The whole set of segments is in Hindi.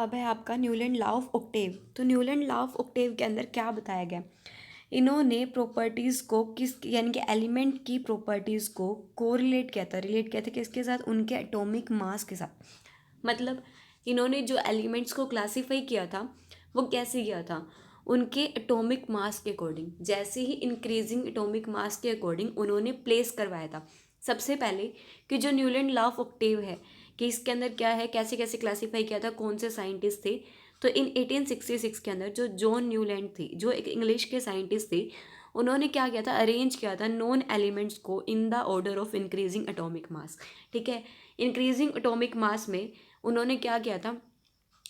अब है आपका न्यूलैंड लॉ ऑफ ऑक्टेव। तो न्यूलैंड लॉ ऑफ ऑक्टेव के अंदर क्या बताया गया, इन्होंने प्रॉपर्टीज़ को किस यानी कि एलिमेंट की प्रॉपर्टीज़ को कोरिलेट किया था, रिलेट किया था किसके साथ, उनके एटॉमिक मास के साथ। मतलब इन्होंने जो एलिमेंट्स को क्लासीफाई किया था वो कैसे किया था, उनके एटॉमिक मास के अकॉर्डिंग। जैसे ही इंक्रीजिंग एटॉमिक मास के अकॉर्डिंग उन्होंने प्लेस करवाया था। सबसे पहले कि जो न्यूलैंड लॉ ऑफ ऑक्टेव है कि इसके अंदर क्या है, कैसे कैसे क्लासीफाई किया था, कौन से साइंटिस्ट थे। तो इन 1866 के अंदर जो जॉन न्यूलैंड थे, जो एक इंग्लिश के साइंटिस्ट थे, उन्होंने क्या किया था, अरेंज किया था नॉन एलिमेंट्स को in the order of increasing atomic mass. ठीक है, इंक्रीजिंग एटॉमिक मास में उन्होंने क्या किया था,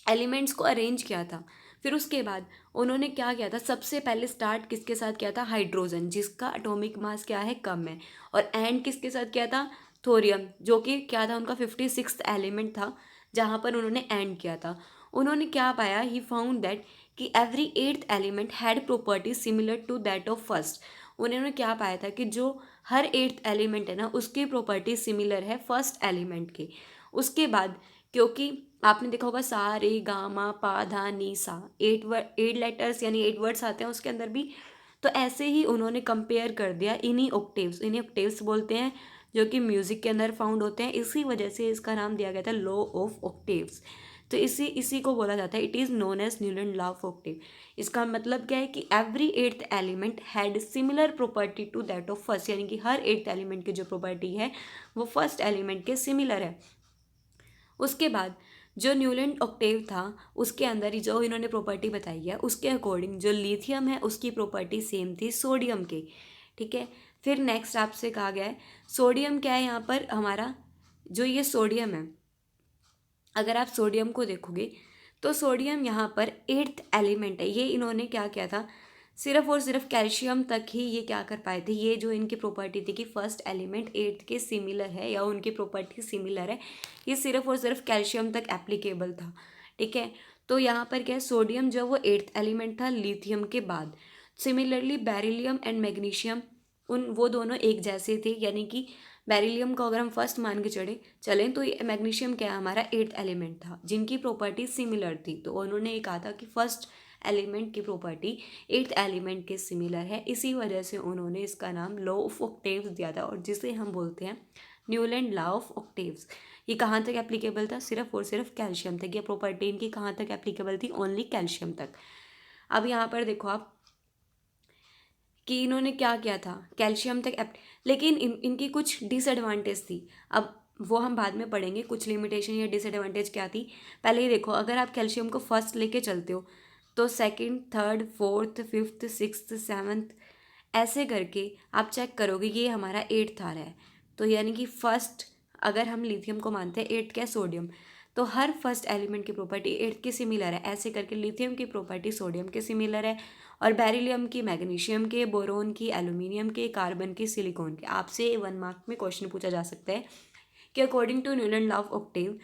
एलिमेंट्स को अरेंज किया था। फिर उसके बाद उन्होंने क्या किया था, सबसे पहले स्टार्ट किसके साथ किया था, हाइड्रोजन, जिसका एटॉमिक मास क्या है, कम है। और एंड किसके साथ किया था, थोरियम, जो कि क्या था, उनका 56th एलिमेंट था, जहाँ पर उन्होंने एंड किया था। उन्होंने क्या पाया, ही फाउंड दैट कि every eighth element had property similar to that of first. उन्होंने क्या पाया था कि जो हर एट्थ एलिमेंट है ना, उसकी प्रॉपर्टी सिमिलर है फर्स्ट एलिमेंट के। उसके बाद क्योंकि आपने देखा होगा सा रे गा मा पा धा नी सा, 8 लेटर्स यानी 8 वर्ड्स आते हैं उसके अंदर भी। तो ऐसे ही उन्होंने कंपेयर कर दिया इन्हीं ऑक्टेव्स बोलते हैं, जो कि म्यूजिक के अंदर फाउंड होते हैं। इसी वजह से इसका नाम दिया गया था लॉ ऑफ ऑक्टेव्स। तो इसी इसी को बोला जाता है, it is known as Newland law of octave. इसका मतलब क्या है कि every eighth element had similar property to that of first, यानी कि हर एट्थ एलिमेंट की जो प्रॉपर्टी है वो फर्स्ट एलिमेंट के सिमिलर है। उसके बाद जो न्यूलैंड ऑक्टेव था उसके अंदर ही जो इन्होंने प्रॉपर्टी बताई है, उसके अकॉर्डिंग जो लिथियम है उसकी प्रॉपर्टी सेम थी सोडियम के। ठीक है, फिर नेक्स्ट आपसे कहा गया है सोडियम क्या है, यहाँ पर हमारा जो ये सोडियम है, अगर आप सोडियम को देखोगे तो सोडियम यहाँ पर एट्थ एलिमेंट है। ये इन्होंने क्या किया था, सिर्फ और सिर्फ कैल्शियम तक ही ये क्या कर पाए थे, ये जो इनकी प्रॉपर्टी थी कि फर्स्ट एलिमेंट एट्थ के सिमिलर है या उनकी प्रॉपर्टी सिमिलर है, ये सिर्फ और सिर्फ कैल्शियम तक एप्लीकेबल था। ठीक है, तो यहाँ पर क्या है, सोडियम जो वो एट्थ एलिमेंट था लिथियम के बाद। सिमिलरली बेरिलियम एंड मैग्नीशियम, उन वो दोनों एक जैसे थे, यानी कि बेरिलियम को अगर हम फर्स्ट मान के चलें तो ये मैग्नीशियम क्या है, हमारा एट्थ एलिमेंट था, जिनकी प्रॉपर्टी सिमिलर थी। तो उन्होंने ये कहा था कि फर्स्ट एलिमेंट की प्रॉपर्टी एट्थ एलिमेंट के सिमिलर है, इसी वजह से उन्होंने इसका नाम लॉ ऑफ ऑक्टेव्स दिया था, और जिसे हम बोलते हैं न्यूलैंड लॉ ऑफ ऑक्टेव्स। ये कहाँ तक एप्लीकेबल था, सिर्फ और सिर्फ कैल्शियम तक। ये प्रॉपर्टी इनकी कहाँ तक एप्लीकेबल थी, ओनली कैल्शियम तक। अब यहाँ पर देखो आप कि इन्होंने क्या किया था, कैल्शियम तक लेकिन इनकी कुछ डिसएडवांटेज थी। अब वो हम बाद में पढ़ेंगे, कुछ लिमिटेशन या डिसएडवांटेज क्या थी। पहले ही देखो, अगर आप कैल्शियम को फर्स्ट लेके चलते हो तो second, third, fourth, fifth, sixth, seventh ऐसे करके आप चेक करोगे ये हमारा एट्थ आ रहा है। तो यानी कि फर्स्ट, अगर हम लिथियम को मानते हैं, एट्थ क्या है सोडियम, तो हर फर्स्ट एलिमेंट की प्रॉपर्टी एट्थ के सिमिलर है। ऐसे करके लिथियम की प्रॉपर्टी सोडियम के सिमिलर है, और बेरिलियम की मैग्नीशियम के, बोरोन की एल्यूमिनियम के, कार्बन की सिलिकॉन के। आपसे 1 मार्क में क्वेश्चन पूछा जा सकता है कि according to Newland law of octave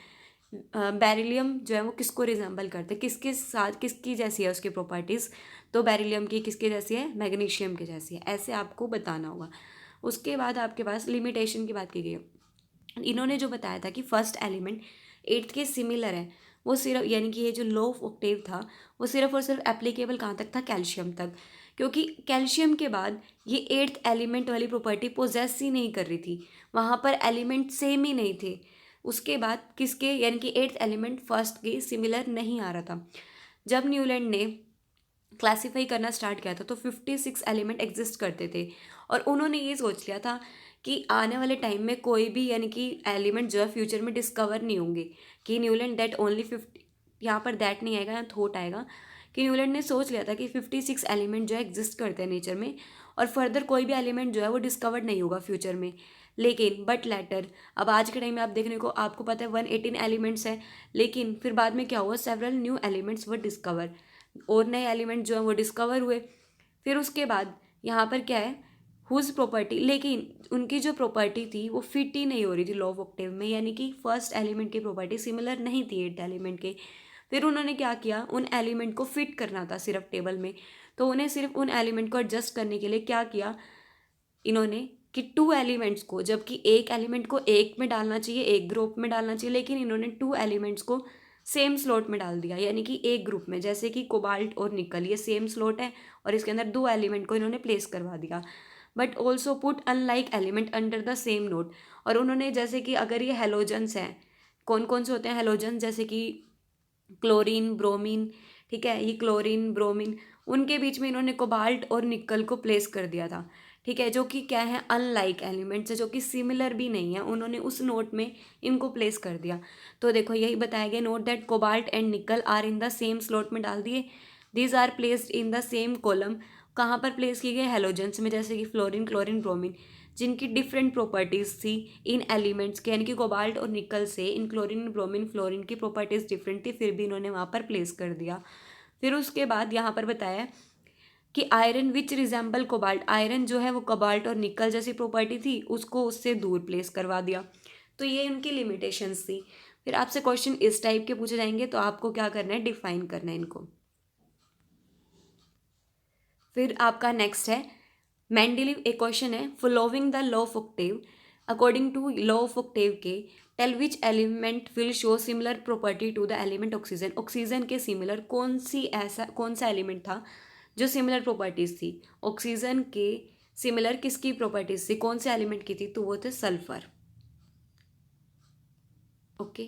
beryllium जो है वो किसको रिजेंबल करते हैं, किसके साथ, किसकी जैसी है उसकी प्रॉपर्टीज़। तो बेरिलियम की किसके जैसी है, मैग्नीशियम की जैसी है, ऐसे आपको बताना होगा। उसके बाद आपके पास लिमिटेशन की बात की गई है। इन्होंने जो बताया था कि फर्स्ट एलिमेंट एट्थ के सिमिलर है, वो सिर्फ यानी कि ये जो लॉ ऑफ ऑक्टेव था वो सिर्फ और सिर्फ एप्लीकेबल कहाँ तक था, कैल्शियम तक। क्योंकि कैल्शियम के बाद ये एट्थ एलिमेंट वाली प्रॉपर्टी पोजेस ही नहीं कर रही थी, वहाँ पर एलिमेंट सेम ही नहीं थे। उसके बाद किसके, यानी कि एट्थ एलिमेंट फर्स्ट के सिमिलर नहीं आ रहा था। जब न्यूलैंड ने क्लासीफाई करना स्टार्ट किया था तो 56 एलिमेंट एग्जिस्ट करते थे, और उन्होंने ये सोच लिया था कि आने वाले टाइम में कोई भी यानी कि एलिमेंट जो है फ्यूचर में डिस्कवर नहीं होंगे। कि न्यूलैंड दैट ओनली 50, यहाँ पर दैट नहीं आएगा, यहाँ थॉट आएगा कि न्यूलैंड ने सोच लिया था कि 56 एलिमेंट जो है एग्जिस्ट करते हैं नेचर में, और फर्दर कोई भी एलिमेंट जो है वो डिस्कवर्ड नहीं होगा फ्यूचर में। लेकिन बट लेटर, अब आज के टाइम में आप देखने को आपको पता है 118 एलिमेंट्स है, लेकिन फिर बाद में क्या हुआ, सेवरल न्यू एलिमेंट्स वर डिस्कवर, और नए एलिमेंट जो हैं वो डिस्कवर हुए। फिर उसके बाद यहाँ पर क्या है, हुज प्रॉपर्टी, लेकिन उनकी जो प्रॉपर्टी थी वो फिट ही नहीं हो रही थी लॉ ऑफ ऑक्टेव में, यानी कि फर्स्ट एलिमेंट की प्रॉपर्टी सिमिलर नहीं थी एट्थ एलिमेंट के। फिर उन्होंने क्या किया, उन एलिमेंट को फिट करना था सिर्फ टेबल में, तो उन्हें सिर्फ उन एलिमेंट को एडजस्ट करने के लिए क्या किया इन्होंने कि टू एलिमेंट्स को, जबकि एक एलिमेंट को एक में डालना चाहिए, एक ग्रुप में डालना चाहिए, लेकिन इन्होंने टू एलिमेंट्स को सेम स्लॉट में डाल दिया, यानी कि एक ग्रुप में, जैसे कि कोबाल्ट और निकल ये सेम स्लॉट है और इसके अंदर दो एलिमेंट को इन्होंने प्लेस करवा दिया। But also put unlike element under the same node, और उन्होंने जैसे कि अगर ये हेलोजन्स हैं, कौन कौन से होते हैं हेलोजन, जैसे कि क्लोरीन ब्रोमीन, ठीक है, ये क्लोरीन ब्रोमीन, उनके बीच में इन्होंने कोबाल्ट और निकल को प्लेस कर दिया था, ठीक है, जो कि क्या है अनलाइक एलिमेंट्स है, जो कि सिमिलर भी नहीं है, उन्होंने उस नोट में इनको प्लेस कर दिया। तो देखो यही बताया गया, note that cobalt and nickel are in the same slot में डाल दिए, these are placed in the same column, कहाँ पर प्लेस किए गए हेलोजेंस में, जैसे कि फ्लोरीन क्लोरीन ब्रोमीन, जिनकी डिफरेंट प्रॉपर्टीज थी इन एलिमेंट्स के, यानी कि कोबाल्ट और निकल से इन क्लोरीन ब्रोमीन फ्लोरीन की प्रॉपर्टीज डिफरेंट थी, फिर भी इन्होंने वहाँ पर प्लेस कर दिया। फिर उसके बाद यहाँ पर बताया कि आयरन विच रिजेंबल कोबाल्ट, आयरन जो है वो कोबाल्ट और निकल जैसी प्रॉपर्टी थी, उसको उससे दूर प्लेस करवा दिया। तो ये उनकी लिमिटेशंस थी। फिर आपसे क्वेश्चन इस टाइप के पूछे जाएंगे, तो आपको क्या करना है, डिफाइन करना है इनको। फिर आपका नेक्स्ट है मेंडलीव, एक क्वेश्चन है, following the law of octave, according to law of octave के tell which element will show similar property to the element oxygen, oxygen के सिमिलर कौन सा एलिमेंट था जो सिमिलर प्रॉपर्टीज थी, ऑक्सीजन के सिमिलर किसकी प्रॉपर्टीज थी, कौन से एलिमेंट की थी, तो वो थे सल्फर। ओके।